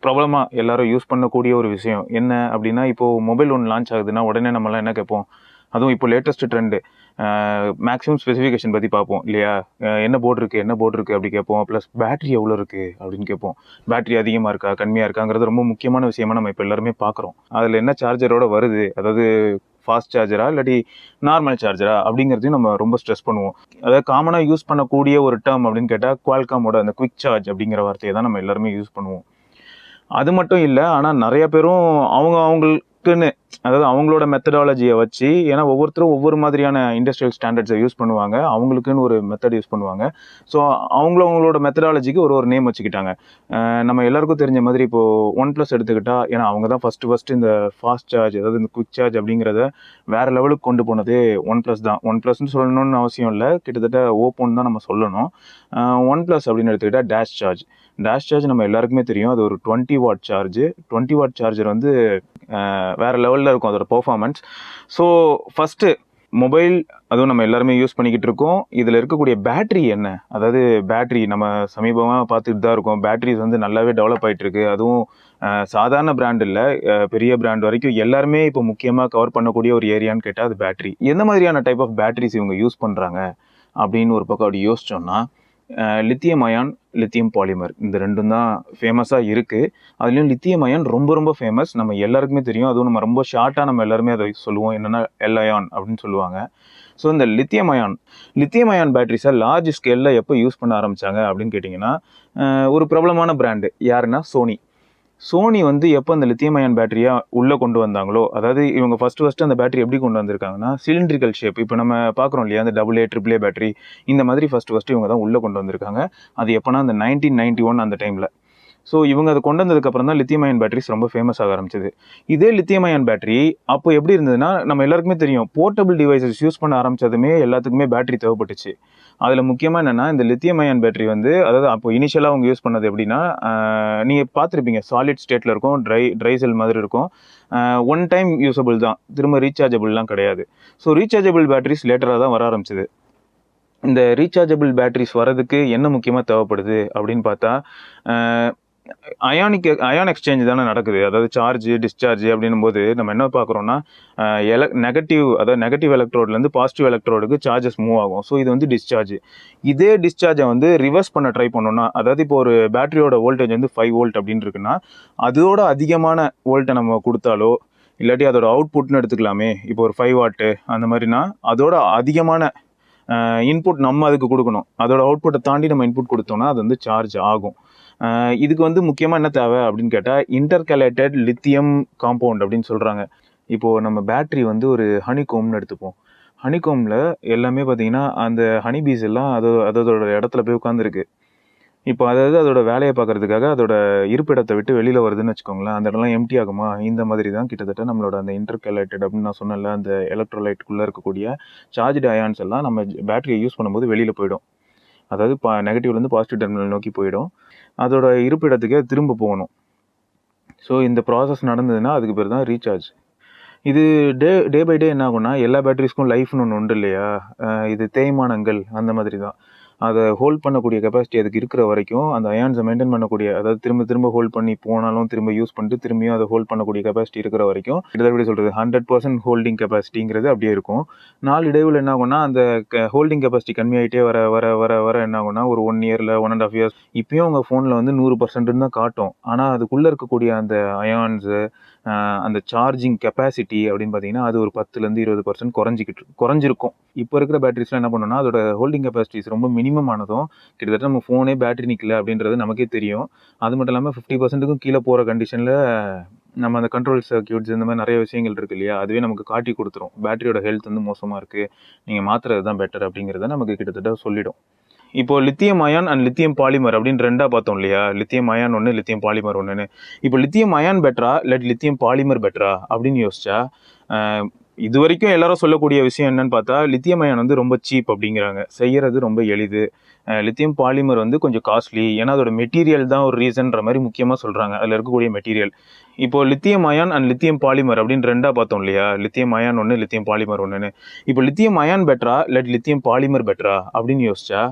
ப்ராப்ளமாக எல்லாரும் யூஸ் பண்ணக்கூடிய ஒரு விஷயம் என்ன அப்படின்னா, இப்போது மொபைல் ஒன்று லான்ச் ஆகுதுன்னா உடனே நம்மலாம் என்ன கேட்போம், அதுவும் இப்போ லேட்டஸ்ட் ட்ரெண்டு மேக்ஸிமம் ஸ்பெசிஃபிகேஷன் பற்றி பார்ப்போம் இல்லையா? என்ன போர்டு இருக்குது என்ன போர்டு இருக்குது அப்படி கேட்போம். ப்ளஸ் பேட்டரி எவ்வளோ இருக்குது அப்படின்னு கேட்போம். பேட்டரி அதிகமாக இருக்கா கம்மியாக இருக்காங்கிறது ரொம்ப முக்கியமான விஷயமா நம்ம இப்போ எல்லாருமே பார்க்குறோம். அதில் என்ன சார்ஜரோட வருது, அதாவது ஃபாஸ்ட் சார்ஜரா இல்லாட்டி நார்மல் சார்ஜரா அப்படிங்கிறதையும் நம்ம ரொம்ப ஸ்ட்ரெஸ் பண்ணுவோம். அதாவது காமனாக யூஸ் பண்ணக்கூடிய ஒரு டேர்ம் அப்படின்னு கேட்டால் குவால்காமோட அந்த குவிக் சார்ஜ் அப்படிங்கிற வார்த்தையை தான் நம்ம எல்லாருமே யூஸ் பண்ணுவோம். அது மட்டும் இல்லை, ஆனால் நிறைய பேரும் அவங்களுக்குன்னு, அதாவது அவங்களோட மெத்தடாலஜியை வச்சு, ஏன்னா ஒவ்வொருத்தரும் ஒவ்வொரு மாதிரியான இண்டஸ்ட்ரியல் ஸ்டாண்டர்ட்ஸை யூஸ் பண்ணுவாங்க, அவங்களுக்குன்னு ஒரு மெத்தட் யூஸ் பண்ணுவாங்க. ஸோ அவங்களோட மெத்தடாலஜிக்கு ஒரு நேம் வச்சுக்கிட்டாங்க. நம்ம எல்லாருக்கும் தெரிஞ்ச மாதிரி இப்போது ஒன் ப்ளஸ் எடுத்துக்கிட்டால், ஏன்னா அவங்க தான் ஃபஸ்ட்டு இந்த ஃபாஸ்ட் சார்ஜ், அதாவது இந்த குவிக் சார்ஜ் அப்படிங்கிறத வேறு லெவலுக்கு கொண்டு போனதே ஒன் ப்ளஸ் தான். ஒன் ப்ளஸ்ன்னு சொல்லணும்னு அவசியம் இல்லை, கிட்டத்தட்ட ஓப்போன்னு தான் நம்ம சொல்லணும். ஒன் ப்ளஸ் அப்படின்னு எடுத்துக்கிட்டால் டேஷ் சார்ஜ் நம்ம எல்லாருக்குமே தெரியும். அது ஒரு 20 வாட் சார்ஜ். 20 வாட் சார்ஜர் வந்து வேறு லெவலில் இருக்கும் அதோட பெர்ஃபார்மன்ஸ். ஸோ ஃபஸ்ட்டு மொபைல், அதுவும் நம்ம எல்லாருமே யூஸ் பண்ணிக்கிட்டு இருக்கோம். இதில் இருக்கக்கூடிய பேட்ரி என்ன, அதாவது பேட்ரி நம்ம சமீபமாக பார்த்துட்டு தான் இருக்கோம். பேட்ரிஸ் வந்து நல்லாவே டெவலப் ஆகிட்டுருக்கு. அதுவும் சாதாரண பிராண்ட் இல்லை, பெரிய பிராண்ட் வரைக்கும் எல்லாருமே இப்போ முக்கியமாக கவர் பண்ணக்கூடிய ஒரு ஏரியான்னு கேட்டால் அது பேட்ரி. எந்த மாதிரியான டைப் ஆஃப் பேட்ரிஸ் இவங்க யூஸ் பண்ணுறாங்க அப்படின்னு ஒரு பக்கம் அப்படி யோசிச்சோம்னா, லித்தியம் அயான், லித்தியம் பாலிமர், இந்த ரெண்டும் தான் ஃபேமஸாக இருக்குது. அதுலேயும் லித்தியம் அயான் ரொம்ப ரொம்ப ஃபேமஸ், நம்ம எல்லாருக்குமே தெரியும். அதுவும் நம்ம ரொம்ப ஷார்ட்டாக நம்ம எல்லாருமே அதை சொல்லுவோம், என்னென்னா எல் அயான் அப்படின்னு சொல்லுவாங்க. ஸோ இந்த லித்தியம் அயான் பேட்டரிஸை லார்ஜ் ஸ்கேலில் எப்போ யூஸ் பண்ண ஆரம்பித்தாங்க அப்படின்னு கேட்டிங்கன்னா, ஒரு பிரபலமான பிராண்டு யாருன்னா சோனி வந்து எப்போ அந்த லித்தியம் அயான் பேட்டரியாக உள்ளே கொண்டு வந்தாங்களோ, அதாவது இவங்க ஃபஸ்ட்டு அந்த பேட்டரி எப்படி கொண்டு வந்திருக்காங்கன்னா, சிலிண்ட்ரிக்கல் ஷேப், இப்போ நம்ம பார்க்குறோம் இல்லையா அந்த AA, AAA பேட்டரி, இந்த மாதிரி ஃபஸ்ட்டு இவங்க தான் உள்ளே கொண்டு வந்திருக்காங்க. அது எப்போனா அந்த 1991 அந்த டைமில். ஸோ இவங்க அதை கொண்டு வந்ததுக்கப்புறம் தான் லித்தியம் அயான் பேட்டரிஸ் ரொம்ப ஃபேமஸ் ஆக ஆரம்பிச்சது. இதே லித்தியம் அயான் பேட்டரி அப்போ எப்படி இருந்ததுன்னா, நம்ம எல்லாருக்குமே தெரியும், போர்ட்டபிள் டிவைசஸ் யூஸ் பண்ண ஆரம்பித்ததுமே எல்லாத்துக்குமே பேட்டரி தேவைப்பட்டுச்சு. அதில் முக்கியமாக என்னென்னா, இந்த லித்தியம் அயான் பேட்டரி வந்து, அதாவது அப்போ இனிஷியலாக அவங்க யூஸ் பண்ணது எப்படின்னா, நீங்கள் பார்த்துருப்பீங்க, சாலிட் ஸ்டேட்டில் இருக்கும், ட்ரை செல் மாதிரி இருக்கும். ஒன் டைம் யூஸபிள் தான், திரும்ப ரீசார்ஜபிள்லாம் கிடையாது. ஸோ ரீசார்ஜபிள் பேட்டரிஸ் லேட்டராக தான் வர ஆரம்பிச்சது. இந்த ரீசார்ஜபிள் பேட்டரிஸ் வரதுக்கு என்ன முக்கியமாக தேவைப்படுது அப்படின்னு பார்த்தா, அயான் எக்ஸ்சேஞ்ச் தானே நடக்குது. அதாவது சார்ஜ் டிஸ்சார்ஜ் அப்படின்னும் போது நம்ம என்ன பார்க்குறோன்னா, நெகட்டிவ் எலக்ட்ரோட்லேருந்து பாசிட்டிவ் எலக்ட்ரோடுக்கு சார்ஜஸ் மூவ் ஆகும். ஸோ இது வந்து டிஸ்சார்ஜ். இதே டிஸ்சார்ஜை வந்து ரிவர்ஸ் பண்ண ட்ரை பண்ணோன்னா, அதாவது இப்போ ஒரு பேட்டரியோட வோல்டேஜ் வந்து 5 வோல்ட் அப்படின்னு இருக்குன்னா, அதோட அதிகமான வோல்ட்டை நம்ம கொடுத்தாலோ, இல்லாட்டி அதோட அவுட்புட்னு எடுத்துக்கலாமே, இப்போ ஒரு 5 வாட்டு அந்த மாதிரினா, அதோட அதிகமான இன்புட் நம்ம அதுக்கு கொடுக்கணும். அதோட அவுட்புட்டை தாண்டி நம்ம இன்புட் கொடுத்தோம்னா அது வந்து சார்ஜ் ஆகும். இதுக்கு வந்து முக்கியமாக என்ன தேவை அப்படின்னு கேட்டால், இன்டர்கலேட்டட் லித்தியம் காம்பவுண்ட் அப்படின்னு சொல்கிறாங்க. இப்போது நம்ம பேட்ரி வந்து ஒரு ஹனிகோம்னு எடுத்துப்போம். ஹனிகோமில் எல்லாமே பார்த்திங்கன்னா, அந்த ஹனிபீஸ் எல்லாம் அதோட இடத்துல போய் உட்காந்துருக்கு. இப்போ அதாவது அதோட வேலையை பார்க்குறதுக்காக அதோட இருப்பிடத்தை விட்டு வெளியில் வருதுன்னு வச்சுக்கோங்களேன். அந்த இடம்லாம் எம்டி ஆகுமா, இந்த மாதிரி தான் கிட்டத்தட்ட நம்மளோட அந்த இன்டர்கலேட்டட் அப்படின்னு நான் சொன்னல, அந்த எலக்ட்ரோலைட்டுக்குள்ளே இருக்கக்கூடிய சார்ஜ்டு அயான்ஸ் எல்லாம் நம்ம பேட்டரியை யூஸ் பண்ணும்போது வெளியில் போயிடும். அதாவது நெகட்டிவ்லேருந்து பாசிட்டிவ் டெர்மினல் நோக்கி போயிடும். அதோட இருப்பிடத்துக்கே திரும்ப போகணும். ஸோ இந்த ப்ராசஸ் நடந்ததுன்னா அதுக்கு பேர் தான் ரீசார்ஜ். இது டே பை டே என்ன ஆகும்னா, எல்லா பேட்டரிஸ்க்கும் லைஃப்னு ஒன்று உண்டு இல்லையா? இது தேய்மானங்கள் அந்த மாதிரி தான். அதை ஹோல்ட் பண்ணக்கூடிய கெப்பாசிட்டி அதுக்கு இருக்கிற வரைக்கும், அந்த அயான்ஸை மெயின்டைன் பண்ணக்கூடிய, அதாவது திரும்ப ஹோல்ட் பண்ணி போனாலும் திரும்ப யூஸ் பண்ணிட்டு திரும்பியும் அதை ஹோல்ட் பண்ணக்கூடிய கெப்பாசிட்டி இருக்கிற வரைக்கும், கிட்டத்தட்ட எப்படி சொல்கிறது, 100% ஹோல்டிங் கெப்பாசிட்டிங்கிறது அப்படியே இருக்கும். நாளடைவில் என்ன ஆகும்னா, அந்த ஹோல்டிங் கெப்பாசிட்டி கம்மியாகிட்டே வர வர வர வர என்ன ஆகும்னா, ஒரு 1 இயரில் 1.5 இயர்ஸ் இப்பயும் உங்கள் ஃபோனில் வந்து 100% தான் காட்டும். ஆனால் அதுக்குள்ளே இருக்கக்கூடிய அந்த அயான்ஸு, அந்த சார்ஜிங் கெப்பாசிட்டி அப்படின்னு பார்த்தீங்கன்னா, அது ஒரு 10% 20% குறைஞ்சிருக்கும். இப்போ இருக்கிற பேட்டரிஸ்லாம் என்ன பண்ணணும்னா, அதோட ஹோல்டிங் கெப்பாசிட்டிஸ் ரொம்ப மினிமம் ஆனதும், கிட்டத்தட்ட நம்ம ஃபோனே பேட்டரி நிற்கல அப்படின்றது நமக்கே தெரியும். அது மட்டும் இல்லாமல் 50%க்கும் கீழே போகிற கண்டிஷனில் நம்ம அந்த கண்ட்ரோல் சர்க்யூட்ஸ் இந்த மாதிரி நிறைய விஷயங்கள் இருக்குது இல்லையா, அதுவே நமக்கு காட்டி கொடுத்துரும். பேட்டரியோட ஹெல்த் வந்து மோசமாக இருக்குது, நீங்கள் மாற்றுறது தான் பெட்டர் அப்படிங்கிறத நமக்கு கிட்டத்தட்ட சொல்லிடும். இப்போ lithium ion and lithium polymer அப்படின்னு ரெண்டாக பார்த்தோம் இல்லையா, லித்தியம் அயான் ஒன்று, லித்தியம் பாலிமர் ஒன்றுன்னு. இப்போ லித்தியம் அயான் பெட்டரா இல்லை லித்தியம் பாலிமர் பெட்டரா அப்படின்னு யோசிச்சா, இது வரைக்கும் எல்லாரும் சொல்லக்கூடிய விஷயம் என்னன்னு பார்த்தா, லித்தியம் அயான் வந்து ரொம்ப சீப் அப்படிங்கிறாங்க, செய்யறது ரொம்ப எளிது. லித்தியம் பாலிமர் வந்து கொஞ்சம் காஸ்ட்லி, ஏன்னா அதோட மெட்டீரியல் தான் ஒரு ரீசன்ற மாதிரி முக்கியமாக சொல்கிறாங்க, அதில் இருக்கக்கூடிய மெட்டீரியல். இப்போ lithium ion and lithium polymer அப்படின்னு ரெண்டாக பார்த்தோம் இல்லையா, லித்தியம் அயான் ஒன்று, லித்தியம் பாலிமர் ஒன்றுன்னு. இப்போ லித்தியம் அயான் பெட்டரா இல்லை லித்தியம் பாலிமர் பெட்டரா அப்படின்னு யோசிச்சா,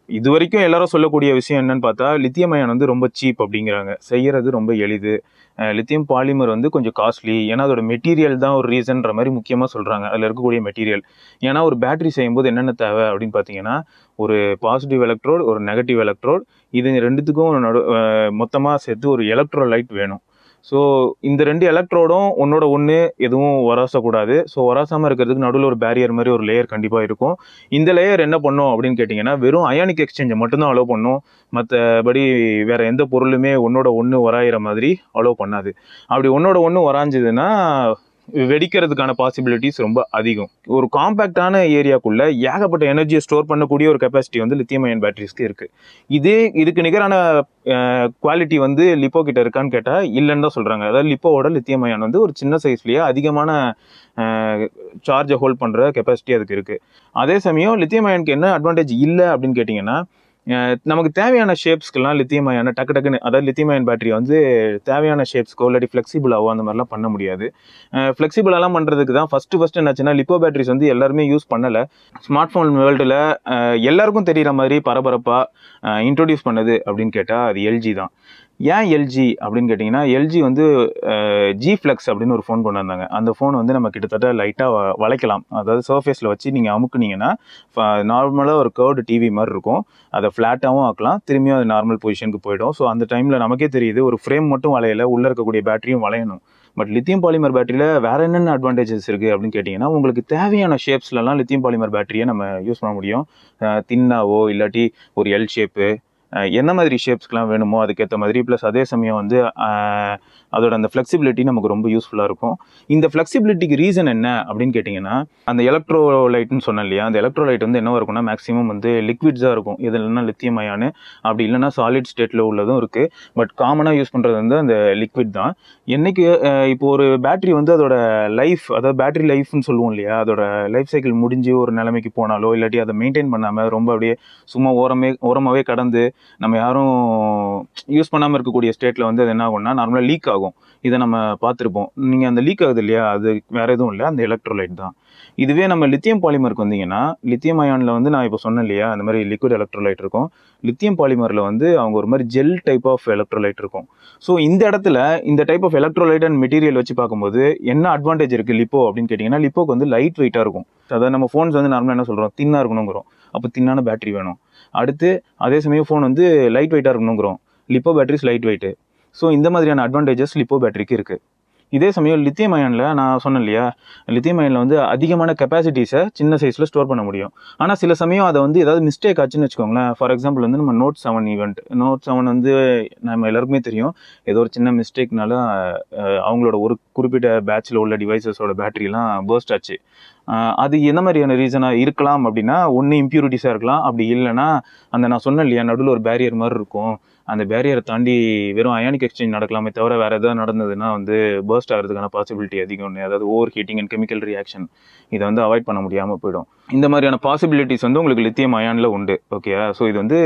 இது வரைக்கும் எல்லாரும் சொல்லக்கூடிய விஷயம் என்னன்னு பார்த்தா, லித்தியம் அயன் வந்து ரொம்ப சீப் அப்படிங்கிறாங்க. செய்யறது ரொம்ப எளிது. லித்தியம் பாலிமர் வந்து கொஞ்சம் காஸ்ட்லி. ஏன்னா அதோட மெட்டீரியல் தான் ஒரு ரீசன்ற மாதிரி முக்கியமாக சொல்கிறாங்க. அதில் இருக்கக்கூடிய மெட்டீரியல். ஏன்னா ஒரு பேட்டரி செய்யும்போது என்னென்ன தேவை அப்படின்னு பார்த்தீங்கன்னா, ஒரு பாசிட்டிவ் எலக்ட்ரோட், ஒரு நெகட்டிவ் எலக்ட்ரோட். இது ரெண்டுத்துக்கும் மொத்தமாக சேர்த்து ஒரு எலக்ட்ரோலைட் வேணும். ஸோ இந்த 2 எலக்ட்ரோடும் ஒன்னோட ஒன்று எதுவும் உராசக்கூடாது. ஸோ உராசாமல் இருக்கிறதுக்கு நடுவில் ஒரு பேரியர் மாதிரி ஒரு லேயர் கண்டிப்பாக இருக்கும். இந்த லேயர் என்ன பண்ணும் அப்படின்னு கேட்டிங்கன்னா, வெறும் அயானிக் எக்ஸ்சேஞ்சை மட்டும்தான் அலோவ் பண்ணும். மற்றபடி வேற எந்த பொருளுமே ஒன்னோட ஒன்று உராயிற மாதிரி அலோவ் பண்ணாது. அப்படி ஒன்னோட ஒன்று உராஞ்சதுன்னா வெடிக்கிறதுக்கான பாசிபிலிட்டிஸ் ரொம்ப அதிகம். ஒரு காம்பேக்டான ஏரியாக்குள்ள ஏகப்பட்ட எனர்ஜியை ஸ்டோர் பண்ணக்கூடிய ஒரு கெப்பாசிட்டி வந்து லித்தியம் அயன் பேட்டரிஸ்க்கு இருக்கு. இதுக்கு நிகரான குவாலிட்டி வந்து லிப்போ கிட்ட இருக்கான்னு கேட்டா இல்லைன்னு தான் சொல்றாங்க. அதாவது லிப்போவோட லித்தியம் அயன் வந்து ஒரு சின்ன சைஸ்லயே அதிகமான சார்ஜை ஹோல்ட் பண்ற கெப்பாசிட்டி அதுக்கு இருக்கு. அதே சமயம் லித்தியம் அயனுக்கு என்ன அட்வான்டேஜ் இல்லை அப்படின்னு கேட்டிங்கன்னா, நமக்கு தேவையான ஷேப்ஸ்க்கெல்லாம் லித்தியம் அயனை டக்குன்னு, அதாவது லித்தியம் அயன் பேட்டரி வந்து தேவையான ஷேப்ஸ்க்கோ இல்லாட்டி ஃப்ளெக்சிபிளாவோ அந்த மாதிரிலாம் பண்ண முடியாது. ஃப்ளெக்சிபிளெல்லாம் பண்ணுறதுக்கு தான் ஃபஸ்ட்டு என்னாச்சுன்னா, லிப்போ பேட்டரிஸ் வந்து எல்லாருமே யூஸ் பண்ணலை. ஸ்மார்ட் ஃபோன் வேர்ல்டில் எல்லாருக்கும் தெரிகிற மாதிரி பரபரப்பாக இன்ட்ரொடியூஸ் பண்ணது அப்படின்னு கேட்டால் அது எல்ஜி தான். ஏன் எல்ஜி அப்படின்னு கேட்டிங்கன்னா, எல்ஜி வந்து ஜி ஃப்ளெக்ஸ் அப்படின்னு ஒரு ஃபோன் கொண்டு வந்தாங்க. அந்த ஃபோன் வந்து நம்ம கிட்டத்தட்ட லைட்டாக வளைக்கலாம். அதாவது சர்ஃபேஸில் வச்சு நீங்கள் அமுக்குனீங்கன்னா நார்மலாக ஒரு கர்வ்டு டிவி மாதிரி இருக்கும். அதை ஃப்ளாட்டாகவும் ஆக்கலாம், திரும்பியும் அது நார்மல் பொசிஷனுக்கு போயிடும். ஸோ அந்த டைமில் நமக்கே தெரியுது ஒரு ஃப்ரேம் மட்டும் வளையல, உள்ளே இருக்கக்கூடிய பேட்டரியும் வளையணும். பட் லித்தியம் பாலிமர் பேட்டரியில் வேறு என்னென்ன அட்வான்டேஜஸ் இருக்குது அப்படின்னு கேட்டிங்கன்னா, உங்களுக்கு தேவையான ஷேப்ஸ்லலாம் லித்தியம் பாலிமர் பேட்டரியை நம்ம யூஸ் பண்ண முடியும். தின்னாவோ இல்லாட்டி ஒரு எல் ஷேப்பு, என்ன மாதிரி ஷேப்ஸ்க்கெலாம் வேணுமோ அதுக்கேற்ற மாதிரி. ப்ளஸ் அதே சமயம் வந்து அதோட அந்த ஃப்ளெக்சிபிலிட்டி நமக்கு ரொம்ப யூஸ்ஃபுல்லாக இருக்கும். இந்த ஃப்ளெக்சிபிலிட்டிக்கு ரீசன் என்ன அப்படின்னு கேட்டிங்கன்னா, அந்த எலக்ட்ரோலைட்னு சொன்னேன் இல்லையா, அந்த எலக்ட்ரோலைட் வந்து என்ன இருக்கும்னா மேக்ஸிமம் வந்து லிக்விட்ஸாக இருக்கும். இது இல்லைன்னா லித்தியம் அயானு, அப்படி இல்லைன்னா சாலிட் ஸ்டேட்டில் உள்ளதும் இருக்குது. பட் காமனாக யூஸ் பண்ணுறது வந்து அந்த லிக்விட் தான். என்னைக்கு இப்போ ஒரு பேட்டரி வந்து அதோட லைஃப், அதாவது பேட்டரி லைஃப்னு சொல்லுவோம் இல்லையா, அதோட லைஃப் சைக்கிள் முடிஞ்சு ஒரு நிலைமைக்கு போனாலோ இல்லாட்டி அதை மெயின்டைன் பண்ணாமல் ரொம்ப அப்படியே சும்மா ஓரமாகவே கடந்து நம்ம யாரும் யூஸ் பண்ணாமல் இருக்கக்கூடிய ஸ்டேட்டில் வந்து அது என்ன ஆகும்னா நார்மலாக லீக் ஆகும். இதை நம்ம பார்த்துருப்போம். நீங்கள் அந்த லீக் ஆகுது இல்லையா, அது வேறு எதுவும் இல்லை, அந்த எலக்ட்ரோலைட் தான். இதுவே நம்ம லித்தியம் பாலிமருக்கு வந்தீங்கன்னா, லித்தியம் அயானில் வந்து நான் இப்போ சொன்னேன் இல்லையா, அந்த மாதிரி லிக்விட் எலக்ட்ரோலைட் இருக்கும். லித்தியம் பாலிமரில் வந்து அவங்க ஒரு மாதிரி ஜெல் டைப் ஆஃப் எலக்ட்ரோலைட் இருக்கும். ஸோ இந்த இடத்துல இந்த type of electrolyte and material வச்சு பார்க்கும்போது என்ன அட்வான்டேஜ் இருக்குது லிப்போ அப்படின்னு கேட்டிங்கன்னா, லிப்போக்கு வந்து லைட் வெயிட்டாக இருக்கும். அதாவது நம்ம ஃபோன்ஸ் வந்து நார்மலாக என்ன சொல்கிறோம், தின்னாக இருக்கணுங்கிறோம். அப்போ தின்னான பேட்டரி வேணும். அடுத்து அதே சமயம் ஃபோன் வந்து லைட் வெயிட்டாக இருக்கணுங்கிறோம். Lipo batteries light weight. So இந்த மாதிரியான அட்வான்டேஜஸ் லிப்போ பேட்டரிக்கு இருக்குது. இதே சமயம் லித்தியம் அயனில் நான் சொன்னேன் இல்லையா, லித்தியம் அயனில் வந்து அதிகமான கெப்பாசிட்டிஸை சின்ன சைஸில் ஸ்டோர் பண்ண முடியும். ஆனால் சில சமயம் அதை வந்து ஏதாவது மிஸ்டேக் ஆச்சுன்னு வச்சுக்கோங்களேன். ஃபார் எக்ஸாம்பிள் வந்து நம்ம நோட் 7 வந்து நம்ம எல்லாருக்குமே தெரியும், ஏதோ ஒரு சின்ன மிஸ்டேக்னால அவங்களோட ஒரு குறிப்பிட்ட பேட்சில் உள்ள டிவைசஸோட பேட்டரிலாம் பர்ஸ்ட் ஆச்சு. அது என்ன மாதிரியான ரீசனாக இருக்கலாம் அப்படின்னா, ஒன்று இம்ப்யூரிட்டிஸாக இருக்கலாம், அப்படி இல்லைன்னா அந்த நான் சொன்னேன் இல்லையா நடுவில் ஒரு பேரியர் மாதிரி இருக்கும், அந்த பேரியரை தாண்டி வெறும் அயானிக் எக்ஸ்சேஞ்ச் நடக்கலாமே தவிர வேறு எதாவது நடந்ததுன்னா வந்து பர்ஸ்ட் ஆகிறதுக்கான பாசிபிலிட்டி அதிகம். அதாவது over heating and chemical reaction, இதை வந்து அவாய்ட் பண்ண முடியாமல் போயிடும். இந்த மாதிரியான பாசிபிலிட்டிஸ் வந்து உங்களுக்கு லித்தியம் அயானில் உண்டு. ஓகே, ஸோ இது வந்து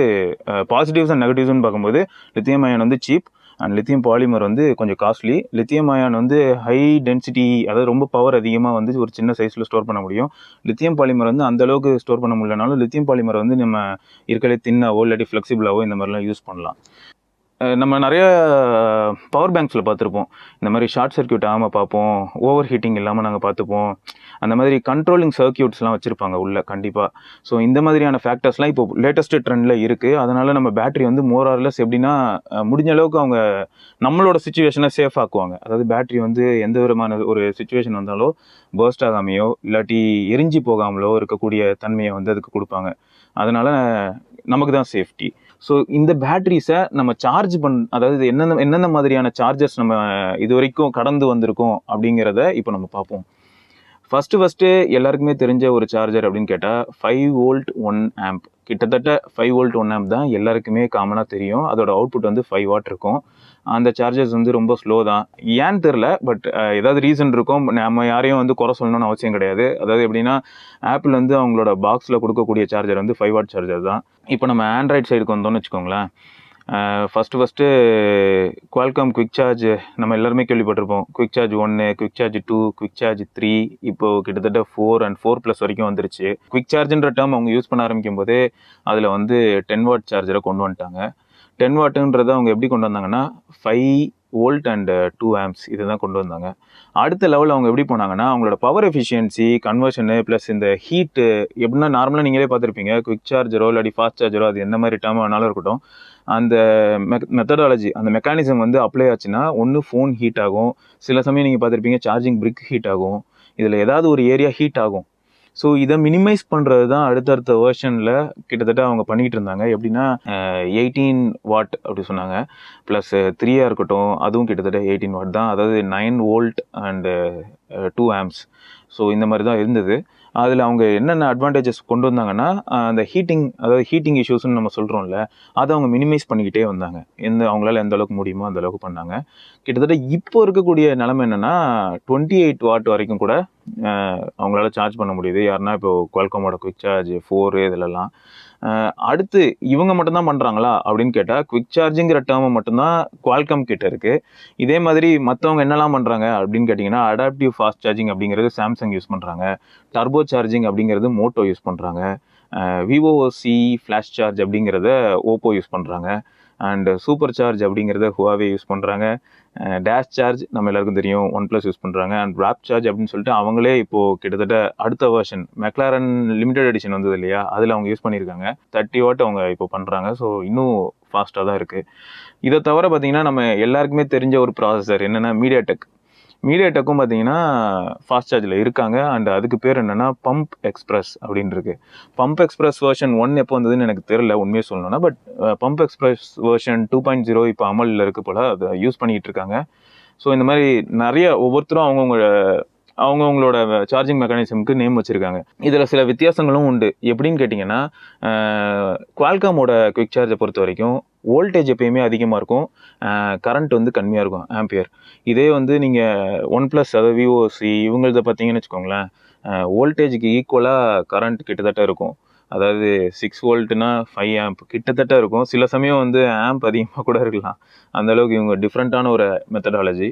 பாசிட்டிவ்ஸ் அண்ட் நெகட்டிவ்ஸ்னு பார்க்கும்போது லித்தியம் அயான் வந்து சீப் அண்ட் லித்தியம் பாலிமர் வந்து கொஞ்சம் காஸ்ட்லி. லித்தியம் அயான் வந்து ஹை டென்சிட்டி, அதாவது ரொம்ப பவர் அதிகமாக வந்து ஒரு சின்ன சைஸில் ஸ்டோர் பண்ண முடியும். லித்தியம் பாலிமர் வந்து அந்த அளவுக்கு ஸ்டோர் பண்ண முடியலனாலும் லித்தியம் பாலிமர் வந்து நம்ம இருக்கலே தின்னாவோ இல்லாட்டி ஃப்ளெக்சிபிளாவோ இந்த மாதிரிலாம் யூஸ் பண்ணலாம். நம்ம நிறைய பவர் பேங்க்ஸில் பார்த்துருப்போம், இந்த மாதிரி ஷார்ட் சர்க்யூட் ஆகாமல் பார்ப்போம், ஓவர் ஹீட்டிங் இல்லாமல் நாங்கள் பார்த்துப்போம். அந்த மாதிரி கண்ட்ரோலிங் சர்க்யூட்ஸ்லாம் வச்சுருப்பாங்க உள்ள கண்டிப்பாக. ஸோ இந்த மாதிரியான ஃபேக்டர்ஸ்லாம் இப்போ லேட்டஸ்ட் ட்ரெண்டில் இருக்குது. அதனால் நம்ம பேட்டரி வந்து மோர் ஆர் லெஸ் எப்படின்னா முடிஞ்ச அளவுக்கு அவங்க நம்மளோட சுச்சுவேஷனை சேஃப் ஆக்குவாங்க. அதாவது பேட்டரி வந்து எந்த விதமான ஒரு சுச்சுவேஷன் வந்தாலும் பர்ஸ்ட் ஆகாமையோ இல்லாட்டி எரிஞ்சு போகாமலோ இருக்கக்கூடிய தன்மையை வந்து அதுக்கு கொடுப்பாங்க. அதனால் நமக்கு தான் சேஃப்டி. ஸோ இந்த பேட்டரிஸை நம்ம சார்ஜ் அதாவது என்னென்ன மாதிரியான சார்ஜர்ஸ் நம்ம இது வரைக்கும் கடந்து வந்திருக்கோம் அப்படிங்கிறத இப்போ நம்ம பார்ப்போம். ஃபஸ்ட்டு எல்லாருக்குமே தெரிஞ்ச ஒரு சார்ஜர் அப்படின்னு கேட்டால் 5 வோல்ட் 1 ஆம்ப். கிட்டத்தட்ட 5 வோல்ட் 1 ஆம்ப் தான் எல்லாருக்குமே காமனாக தெரியும். அதோட அவுட்புட் வந்து 5 வாட் இருக்கும். அந்த சார்ஜர்ஸ் வந்து ரொம்ப ஸ்லோ தான், ஏன்னு தெரில. பட் ஏதாவது ரீசன் இருக்கும். நம்ம யாரையும் வந்து குறை சொல்லணும்னு அவசியம் கிடையாது. அதாவது எப்படின்னா, ஆப்பிள் வந்து அவங்களோட பாக்ஸில் கொடுக்கக்கூடிய சார்ஜர் வந்து 5 வாட் சார்ஜர் தான். இப்போ நம்ம ஆண்ட்ராய்ட் சைடுக்கு வந்தோம்னு வச்சுக்கோங்களேன், ஃபஸ்ட்டு குவால்காம் குவிக் சார்ஜ் நம்ம எல்லாருமே கேள்விப்பட்டிருப்போம். Quick charge 1, quick charge 2, quick charge 3, இப்போது கிட்டத்தட்ட 4 அண்ட் 4+ வரைக்கும் வந்துருச்சு. குவிக் சார்ஜ்ன்ற டேர்ம் அவங்க யூஸ் பண்ண ஆரம்பிக்கும் போதே அதில் வந்து 10 வாட் சார்ஜரை கொண்டு வந்துட்டாங்க. 10 வாட்டுன்றதை அவங்க எப்படி கொண்டு வந்தாங்கன்னா 5 வோல்ட் அண்ட் 2 ஆம்ப்ஸ் இதை தான் கொண்டு வந்தாங்க. அடுத்த லெவலில் அவங்க எப்படி போனாங்கன்னா அவங்களோட பவர் எஃபிஷியன்சி கன்வர்ஷனு ப்ளஸ் இந்த ஹீட்டு எப்படின்னா நார்மலாக நீங்களே பார்த்துருப்பீங்க. குவிக் சார்ஜரோ இல்லாட்டி ஃபாஸ்ட் சார்ஜரோ அது எந்த மாதிரி டேர்ம் வேணாலும் இருக்கட்டும், அந்த மெத்தடாலஜி அந்த மெக்கானிசம் வந்து அப்ளை ஆச்சுன்னா ஒன்று ஃபோன் ஹீட் ஆகும், சில சமயம் நீங்கள் பார்த்துருப்பீங்க சார்ஜிங் பிரிக் ஹீட் ஆகும், இதில் ஏதாவது ஒரு ஏரியா ஹீட் ஆகும். ஸோ இதை மினிமைஸ் பண்ணுறது தான் அடுத்தடுத்த வேர்ஷனில் கிட்டத்தட்ட அவங்க பண்ணிக்கிட்டு இருந்தாங்க. எப்படின்னா 18 வாட் அப்படி சொன்னாங்க, ப்ளஸ் 3 இருக்கட்டும் அதுவும் கிட்டத்தட்ட 18 வாட் தான், அதாவது 9 வோல்ட் அண்டு 2 ஆம்ப்ஸ். ஸோ இந்த மாதிரி தான் இருந்தது. அதில் அவங்க என்னென்ன அட்வான்டேஜஸ் கொண்டு வந்தாங்கன்னா அந்த ஹீட்டிங் இஷ்யூஸ்ன்னு நம்ம சொல்கிறோம்ல, அதை அவங்க மினிமைஸ் பண்ணிக்கிட்டே வந்தாங்க. அவங்களால எந்த அளவுக்கு முடியுமோ அந்த அளவுக்கு பண்ணாங்க. கிட்டத்தட்ட இப்போ இருக்கக்கூடிய நிலைமை என்னென்னா 28 வாட் வரைக்கும் கூட அவங்களால சார்ஜ் பண்ண முடியுது. யாருன்னா இப்போ குவால்காமோட குவிக் சார்ஜ் 4 இதிலெல்லாம். அடுத்து இவங்க மட்டும்தான் பண்ணுறாங்களா அப்படின்னு கேட்டால் குவிக் சார்ஜிங்கிற டேர்மை மட்டும்தான் குவால்காம் கிட்ட இருக்குது. இதே மாதிரி மற்றவங்க என்னெல்லாம் பண்ணுறாங்க அப்படின்னு கேட்டிங்கன்னா அடாப்டிவ் ஃபாஸ்ட் சார்ஜிங் அப்படிங்கிறது சாம்சங் யூஸ் பண்ணுறாங்க, டர்போ சார்ஜிங் அப்படிங்கிறது மோட்டோ யூஸ் பண்ணுறாங்க, விவோசி ஃப்ளாஷ் சார்ஜ் அப்படிங்கிறத ஓப்போ யூஸ் பண்ணுறாங்க, அண்ட் சூப்பர் சார்ஜ் அப்படிங்கிறத ஹுவாவே யூஸ் பண்ணுறாங்க, டேஷ் சார்ஜ் நம்ம எல்லாருக்கும் தெரியும் OnePlus யூஸ் பண்ணுறாங்க, அண்ட் ராப் சார்ஜ் அப்படின்னு சொல்லிட்டு அவங்களே இப்போது கிட்டத்தட்ட அடுத்த வெர்ஷன் மெக்லாரன் லிமிடெட் எடிஷன் வந்தது இல்லையா, அதில் அவங்க யூஸ் பண்ணியிருக்காங்க. 30 வாட் அவங்க இப்போ பண்ணுறாங்க. ஸோ இன்னும் ஃபாஸ்ட்டாக தான் இருக்குது. இதை தவிர பார்த்திங்கன்னா நம்ம எல்லாருக்குமே தெரிஞ்ச ஒரு ப்ராசஸர் என்னென்னா மீடியாடெக்கும் பார்த்தீங்கன்னா ஃபாஸ்ட் சார்ஜில் இருக்காங்க. அண்ட் அதுக்கு பேர் என்னென்னா பம்ப் எக்ஸ்பிரஸ் அப்படின்னு இருக்கு. பம்ப் எக்ஸ்பிரஸ் வெர்ஷன் 1 எப்போ வந்ததுன்னு எனக்கு தெரியல உண்மையை சொல்லணும்னா, பட் பம்ப் எக்ஸ்பிரஸ் வெர்ஷன் 2.0 இப்போ அமலில் இருக்கு போல், அதை யூஸ் பண்ணிக்கிட்டு இருக்காங்க. ஸோ இந்த மாதிரி நிறைய ஒவ்வொருத்தரும் அவங்கவுங்களோட சார்ஜிங் மெக்கானிசமுக்கு நேம் வச்சுருக்காங்க. இதில் சில வித்தியாசங்களும் உண்டு. எப்படின்னு கேட்டிங்கன்னா குவால்காமோட குவிக் சார்ஜை பொறுத்த வரைக்கும் வோல்டேஜ் எப்பயுமே அதிகமாக இருக்கும், கரண்ட் வந்து கம்மியாக இருக்கும், ஆம்பியர். இதே வந்து நீங்கள் OnePlus அதாவது விவோசி இவங்களத பார்த்தீங்கன்னு வச்சுக்கோங்களேன், வோல்டேஜுக்கு ஈக்குவலாக கரண்ட் கிட்டத்தட்ட இருக்கும். அதாவது 6 வோல்ட்னா 5 ஆம்ப் கிட்டத்தட்ட இருக்கும். சில சமயம் வந்து ஆம்ப் அதிகமாக கூட இருக்கலாம். அந்தளவுக்கு இவங்க டிஃப்ரெண்ட்டான ஒரு மெத்தடாலஜி.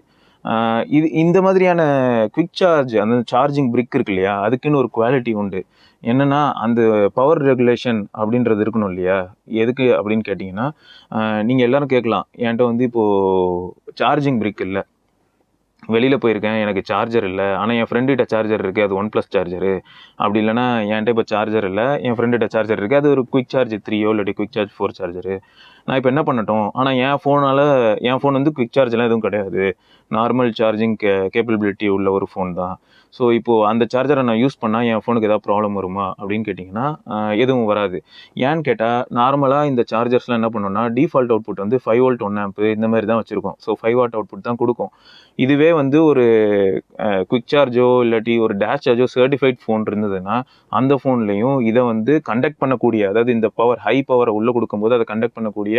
இந்த மாதிரியான குவிக் சார்ஜ் அந்த சார்ஜிங் பிரிக் இருக்கு இல்லையா, அதுக்குன்னு ஒரு குவாலிட்டி உண்டு. என்னென்னா அந்த பவர் ரெகுலேஷன் அப்படின்றது இருக்கணும் இல்லையா. எதுக்கு அப்படின்னு கேட்டிங்கன்னா நீங்கள் எல்லோரும் கேட்கலாம், என்கிட்ட வந்து இப்போது சார்ஜிங் பிரிக் இல்லை, வெளியில் போயிருக்கேன், எனக்கு சார்ஜர் இல்லை, ஆனால் என் ஃப்ரெண்டுகிட்ட சார்ஜர் இருக்குது, அது OnePlus சார்ஜரு. அப்படி இல்லைனா என்கிட்ட இப்போ சார்ஜர் இல்லை, என் ஃப்ரெண்டுகிட்ட சார்ஜர் இருக்குது, அது ஒரு குவிக் சார்ஜ் 3 இல்லாட்டி குவிக் சார்ஜ் 4 சார்ஜரு. நான் இப்போ என்ன பண்ணட்டும், ஆனால் என் ஃபோன் வந்து குவிக் சார்ஜெலாம் எதுவும் கிடையாது, நார்மல் சார்ஜிங் கேப்பபிலிட்டி உள்ள ஒரு ஃபோன் தான். ஸோ இப்போது அந்த சார்ஜரை நான் யூஸ் பண்ணால் என் ஃபோனுக்கு ஏதாவது ப்ராப்ளம் வருமா அப்படின்னு கேட்டிங்கன்னா எதுவும் வராது. ஏன்னு கேட்டால் நார்மலாக இந்த சார்ஜர்ஸ்லாம் என்ன பண்ணோன்னா டிஃபால்ட் அவுட்புட் வந்து 5 வோல்ட் 1 ஆம்ப் இந்த மாதிரி தான் வச்சுருக்கோம். ஸோ 5 வாட் அவுட்புட் தான் கொடுக்கும். இதுவே வந்து ஒரு குவிக் சார்ஜோ இல்லாட்டி ஒரு டேஷ் சார்ஜோ சர்டிஃபைட் ஃபோன் இருந்ததுன்னா அந்த ஃபோன்லேயும் இதை வந்து கண்டக்ட் பண்ணக்கூடிய, அதாவது இந்த ஹை பவரை உள்ளே கொடுக்கும்போது அதை கண்டக்ட் பண்ணக்கூடிய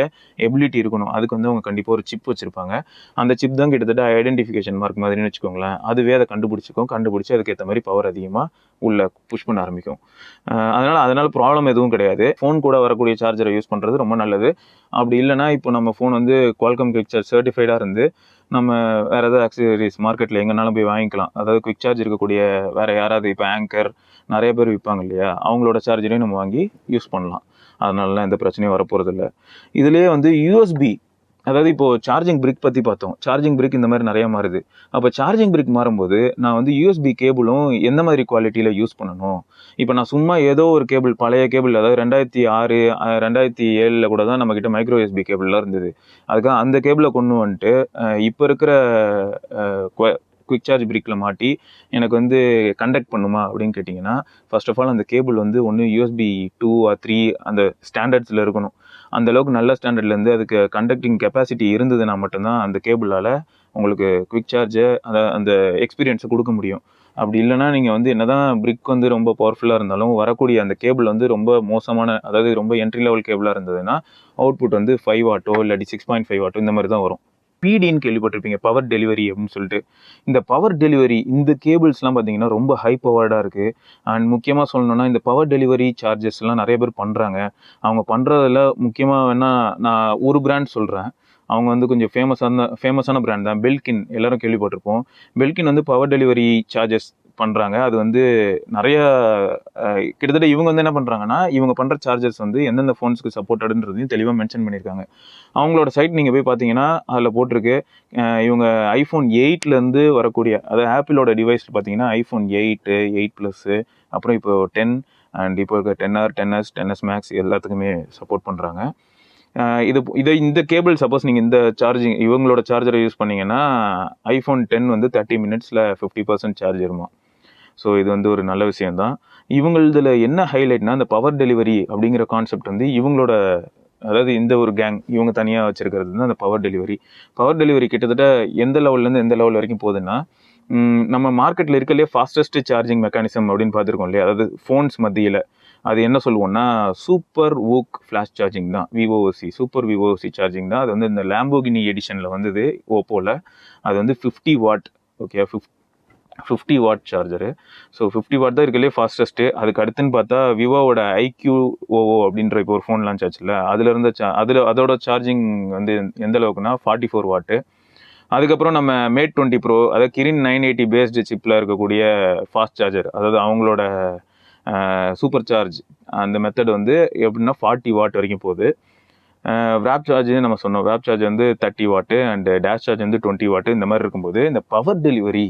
எபிலிட்டி இருக்கணும். அதுக்கு வந்து அவங்க கண்டிப்பாக ஒரு சிப் வச்சுருப்பாங்க. அந்த சிப் தான் கிட்டத்தட்ட ஐடென்டிஃபிகேஷன் மார்க் மாதிரின்னு வச்சுக்கோங்களேன். அதுவே அதை கண்டுபிடிச்சி அதுக்கேற்ற மாதிரி பவர் அதிகமாக உள்ள புஷ் பண்ண ஆரம்பிக்கும். அதனால் ப்ராப்ளம் எதுவும் கிடையாது. ஃபோன் கூட வரக்கூடிய சார்ஜரை யூஸ் பண்ணுறது ரொம்ப நல்லது. அப்படி இல்லைனா இப்போ நம்ம ஃபோன் வந்து குவால்காம் குவிக் சார்ஜ் சர்டிஃபைடாக இருந்து நம்ம வேறு ஏதாவது ஆக்சசரிஸ் மார்க்கெட்டில் எங்கேனாலும் போய் வாங்கிக்கலாம். அதாவது குவிக் சார்ஜ் இருக்கக்கூடிய வேறு யாராவது இப்போ ஆங்கர் நிறைய பேர் விற்பாங்க இல்லையா, அவங்களோட சார்ஜரையும் நம்ம வாங்கி யூஸ் பண்ணலாம். அதனாலலாம் எந்த பிரச்சனையும் வரப்போகிறதில்ல. இதுலேயே வந்து யூஎஸ்பி, அதாவது இப்போது சார்ஜிங் பிரிக் பற்றி பார்த்தோம். சார்ஜிங் பிரிக் இந்த மாதிரி நிறையா மாறுது. அப்போ சார்ஜிங் பிரிக் மாறும்போது நான் வந்து யூஎஸ்பி கேபிளும் எந்த மாதிரி குவாலிட்டியில் யூஸ் பண்ணணும். இப்போ நான் சும்மா ஏதோ ஒரு கேபிள், பழைய கேபிள், அதாவது 2006 2007 கூட தான் நம்மக்கிட்ட மைக்ரோ யூஎஸ்பி கேபிள்லாம் இருந்தது. அதுக்காக அந்த கேபிளை கொண்டு வந்துட்டு இப்போ இருக்கிற குவிக் சார்ஜ் பிரிக்கில் மாட்டி எனக்கு வந்து கண்டக்ட் பண்ணுமா அப்படின்னு கேட்டிங்கன்னா, ஃபர்ஸ்ட் ஆஃப் ஆல் அந்த கேபிள் வந்து ஒன்று USB 2 or 3 அந்த ஸ்டாண்டர்ட்ஸில் இருக்கணும். அந்தளவுக்கு நல்ல ஸ்டாண்டர்ட்லேருந்து அதுக்கு கண்டக்டிங் கெப்பாசிட்டி இருந்ததுன்னா மட்டும்தான் அந்த கேபிளால் உங்களுக்கு குவிக் சார்ஜை அந்த எக்ஸ்பீரியன்ஸை கொடுக்க முடியும். அப்படி இல்லைனா நீங்கள் வந்து என்ன தான் பிரிக் வந்து ரொம்ப பவர்ஃபுல்லாக இருந்தாலும் வரக்கூடிய அந்த கேபிள் வந்து ரொம்ப மோசமான, அதாவது ரொம்ப என்ட்ரி லெவல் கேபிளாக இருந்ததுன்னா அவுட்புட் வந்து 5 வாட்டோ இல்லாட்டி 6.5 வாட்டோ இந்த மாதிரி தான் வரும். பிடின்னு கேள்விப்பட்டிருப்பீங்க, பவர் டெலிவரி அப்படின்னு சொல்லிட்டு. இந்த பவர் டெலிவரி இந்த கேபிள்ஸ்லாம் பார்த்தீங்கன்னா ரொம்ப ஹை பவர்டாக இருக்குது. அண்ட் முக்கியமாக சொல்லணும்னா இந்த பவர் டெலிவரி சார்ஜஸ்லாம் நிறைய பேர் பண்ணுறாங்க. அவங்க பண்ணுறதுல முக்கியமாக வேணால் நான் ஒரு பிராண்ட் சொல்கிறேன். அவங்க வந்து கொஞ்சம் ஃபேமஸான பிராண்ட் தான். பெல்கின் எல்லாரும் கேள்விப்பட்டிருப்போம். பெல்கின் வந்து பவர் டெலிவரி சார்ஜஸ் பண்ணுறாங்க. அது வந்து நிறைய கிட்டத்தட்ட இவங்க வந்து என்ன பண்ணுறாங்கன்னா, இவங்க பண்ணுற சார்ஜர்ஸ் வந்து எந்தெந்த ஃபோன்ஸ்க்கு சப்போர்ட்டடுன்றதையும் தெளிவாக மென்ஷன் பண்ணியிருக்காங்க. அவங்களோட சைட் நீங்கள் போய் பார்த்தீங்கன்னா அதில் போட்டிருக்கு. இவங்க ஐஃபோன் 8லேருந்து வரக்கூடிய, அதாவது ஆப்பிளோட டிவைஸ் பார்த்தீங்கன்னா ஐஃபோன் 8, 8 ப்ளஸ்ஸு, அப்புறம் இப்போ 10 அண்ட் இப்போ இருக்க 10R, 10S, 10S Max எல்லாத்துக்குமே சப்போர்ட் பண்ணுறாங்க. இந்த கேபிள் சப்போஸ் நீங்கள் இந்த இவங்களோட சார்ஜரை யூஸ் பண்ணீங்கன்னா ஐஃபோன் 10 வந்து 30 மினிட்ஸில் 50% சார்ஜ் ஏறுமா. ஸோ இது வந்து ஒரு நல்ல விஷயம்தான். இவங்களதில் என்ன ஹைலைட்னா, அந்த பவர் டெலிவரி அப்படிங்கிற கான்செப்ட் வந்து இவங்களோட, அதாவது இந்த ஒரு கேங் இவங்க தனியாக வச்சிருக்கிறது தான் அந்த பவர் டெலிவரி. பவர் டெலிவரி கிட்டத்தட்ட எந்த லெவல்லேருந்து எந்த லெவல் வரைக்கும் போகுதுன்னா, நம்ம மார்க்கெட்டில் இருக்கலையே ஃபாஸ்டஸ்ட் சார்ஜிங் மெக்கானிசம் அப்படின்னு பார்த்துருக்கோம் இல்லையா, அதாவது ஃபோன்ஸ் மத்தியில் அது என்ன சொல்லுவோம்னா சூப்பர் ஓக் ஃப்ளாஷ் சார்ஜிங் தான், விவோசி சூப்பர் விவோசி சார்ஜிங் தான். அது வந்து இந்த லேம்போகினி எடிஷனில் வந்தது ஓப்போவில். அது வந்து 50 what, okay 50 what charger. So 50 what தான் இருக்கலே ஃபாஸ்டஸ்ட்டு. அதுக்கு அடுத்துன்னு பார்த்தா விவோவோட IQ-OO அப்படின்ற இப்போ ஒரு ஃபோன் லான்ச் ஆச்சுல்ல, அதில் இருந்த அதோட சார்ஜிங் வந்து எந்த அளவுக்குன்னா 44 வாட்டு. அதுக்கப்புறம் நம்ம மேட் 20 ப்ரோ, அதாவது கிரின் 980 பேஸ்டு சிப்பில் இருக்கக்கூடிய ஃபாஸ்ட் சார்ஜர், அதாவது அவங்களோட சூப்பர் சார்ஜ் அந்த மெத்தட் வந்து எப்படின்னா 40 வாட் வரைக்கும் போகுது. வேப் சார்ஜ் நம்ம சொன்னோம், வேப் சார்ஜ் வந்து 30 வாட்டு அண்ட் டேஷ் சார்ஜ் வந்து 20 வாட்டு. இந்த மாதிரி இருக்கும்போது இந்த பவர் டெலிவரி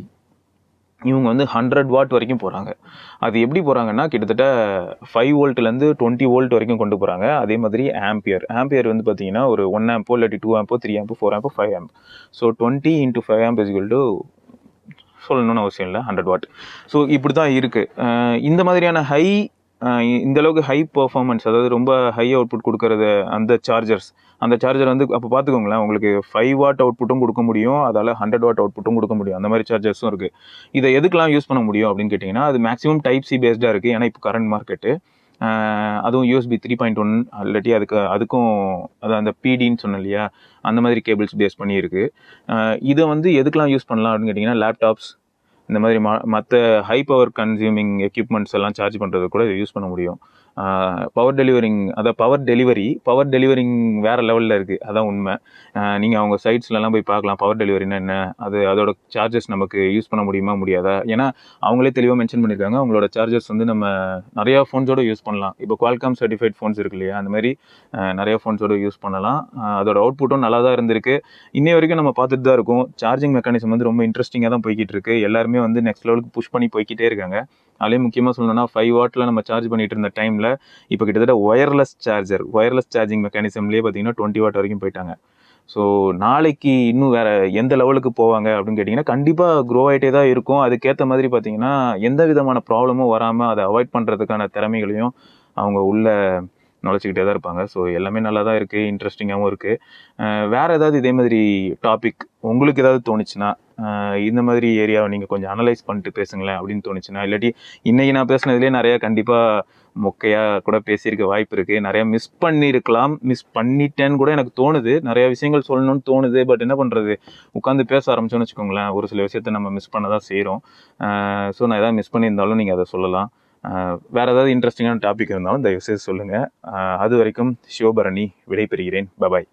இவங்க வந்து 100 வாட் வரைக்கும் போகிறாங்க. அது எப்படி போகிறாங்கன்னா கிட்டத்தட்ட 5 வோல்ட்லேருந்து 20 வோல்ட் வரைக்கும் கொண்டு போகிறாங்க. அதே மாதிரி ஆம்பியர் வந்து பார்த்தீங்கன்னா ஒரு 1 ஆம்போ இல்லாட்டி 2 ஆம்போ 3 ஆம்போ 4 ஆம்போ 5 ஆம்ப். ஸோ 20 × 5 ஆம்ப் = சொல்லணும்னு அவசியம் இல்லை 100 வாட். ஸோ இப்படி தான் இருக்குது. இந்த மாதிரியான இந்த அளவுக்கு ஹை பர்ஃபார்மன்ஸ், அதாவது ரொம்ப ஹை அவுட்புட் கொடுக்கறது அந்த சார்ஜர் வந்து அப்போ பார்த்துக்கோங்களேன், உங்களுக்கு 5 வாட் அவுட்புட்டும் கொடுக்க முடியும், அதால் 100 வாட் அவுட்புட்டும் கொடுக்க முடியும். அந்த மாதிரி சார்ஜர்ஸும் இருக்குது. இதை எதுக்கெலாம் யூஸ் பண்ண முடியும் அப்படின்னு கேட்டிங்கன்னா, அது மேக்ஸிமம் டைப் சி பேஸ்டாக இருக்குது. ஏன்னா இப்போ கரண்ட் மார்க்கெட்டு, அதுவும் USB 3.1 இல்லாட்டி அதுக்கும் அது அந்த பிடின்னு சொன்னேன் இல்லையா, அந்த மாதிரி கேபிள்ஸ் பேஸ் பண்ணி இருக்குது. இதை வந்து எதுக்கெலாம் யூஸ் பண்ணலாம் அப்படின்னு கேட்டிங்கன்னா, லேப்டாப்ஸ் இந்த மாதிரி மற்ற ஹை பவர் கன்சியூமிங் எக்யூப்மெண்ட்ஸ் எல்லாம் சார்ஜ் பண்ணுறது கூட இதை யூஸ் பண்ண முடியும். பவர் டெலிவரிங் வேறு லெவலில் இருக்குது, அதான் உண்மை. நீங்கள் அவங்க சைட்ஸ்லலாம் போய் பார்க்கலாம் பவர் டெலிவரினா என்ன, அதோட சார்ஜஸ் நமக்கு யூஸ் பண்ண முடியுமா முடியாதா. ஏன்னா அவங்களே தெளிவாக மென்ஷன் பண்ணியிருக்காங்க, அவங்களோட சார்ஜஸ் வந்து நம்ம நிறையா ஃபோன்ஸோடு யூஸ் பண்ணலாம். இப்போ குவால்காம் சர்டிஃபைட் ஃபோன்ஸ் இருக்கு இல்லையா, அந்த மாதிரி நிறைய ஃபோன்ஸோடு யூஸ் பண்ணலாம். அதோட அவுட்புட்டும் நல்லா தான் இருந்திருக்கு. இன்னை வரைக்கும் நம்ம பார்த்துட்டு தான் இருக்கோம். சார்ஜிங் மெக்கானிசம் வந்து ரொம்ப இன்ட்ரெஸ்டிங்காக தான் போய்கிட்டு இருக்கு. எல்லாருமே வந்து நெக்ஸ்ட் லெவலுக்கு புஷ் பண்ணி போய்கிட்டே இருக்காங்க. அதுலேயும் முக்கியமாக சொல்லணும்னா 5 வாட்டில் நம்ம சார்ஜ் பண்ணிட்டு இருந்த டைமில் இப்போ கிட்டத்தட்ட ஒயர்லெஸ் சார்ஜிங் மெக்கானிசம்லேயே பார்த்தீங்கன்னா 20 வாட் வரைக்கும் போயிட்டாங்க. ஸோ நாளைக்கு இன்னும் வேறு எந்த லெவலுக்கு போவாங்க அப்படின்னு கேட்டிங்கன்னா, கண்டிப்பாக க்ரோ ஆகிட்டே தான் இருக்கும். அதுக்கேற்ற மாதிரி பார்த்தீங்கன்னா எந்த விதமான ப்ராப்ளமும் வராமல் அதை அவாய்ட் பண்ணுறதுக்கான திறமைகளையும் அவங்க உள்ள நுழைச்சிக்கிட்டே தான் இருப்பாங்க. ஸோ எல்லாமே நல்லா தான் இருக்குது, இன்ட்ரெஸ்டிங்காகவும் இருக்குது. வேறு ஏதாவது இதே மாதிரி டாபிக் உங்களுக்கு ஏதாவது தோணுச்சுன்னா, இந்த மாதிரி ஏரியாவை நீங்கள் கொஞ்சம் அனலைஸ் பண்ணிட்டு பேசுங்களேன் அப்படின்னு தோணுச்சுன்னா, இல்லாட்டி இன்றைக்கி நான் பேசுனதுலேயே நிறையா கண்டிப்பாக மொக்கையாக கூட பேசியிருக்க வாய்ப்பு இருக்குது. நிறையா மிஸ் பண்ணிட்டேன்னு கூட எனக்கு தோணுது. நிறையா விஷயங்கள் சொல்லணும்னு தோணுது. பட் என்ன பண்ணுறது, உட்காந்து பேச ஆரம்பிச்சோன்னு வச்சுக்கோங்களேன், ஒரு சில விஷயத்தை நம்ம மிஸ் பண்ண தான் செய்கிறோம். ஸோ நான் எதாவது மிஸ் பண்ணியிருந்தாலும் நீங்கள் அதை சொல்லலாம். வேறு ஏதாவது இன்ட்ரெஸ்டிங்கான டாபிக் இருந்தாலும் தயவுசெய்து சொல்லுங்கள். அது வரைக்கும் சிவபரணி விடைபெறுகிறேன். பாய்.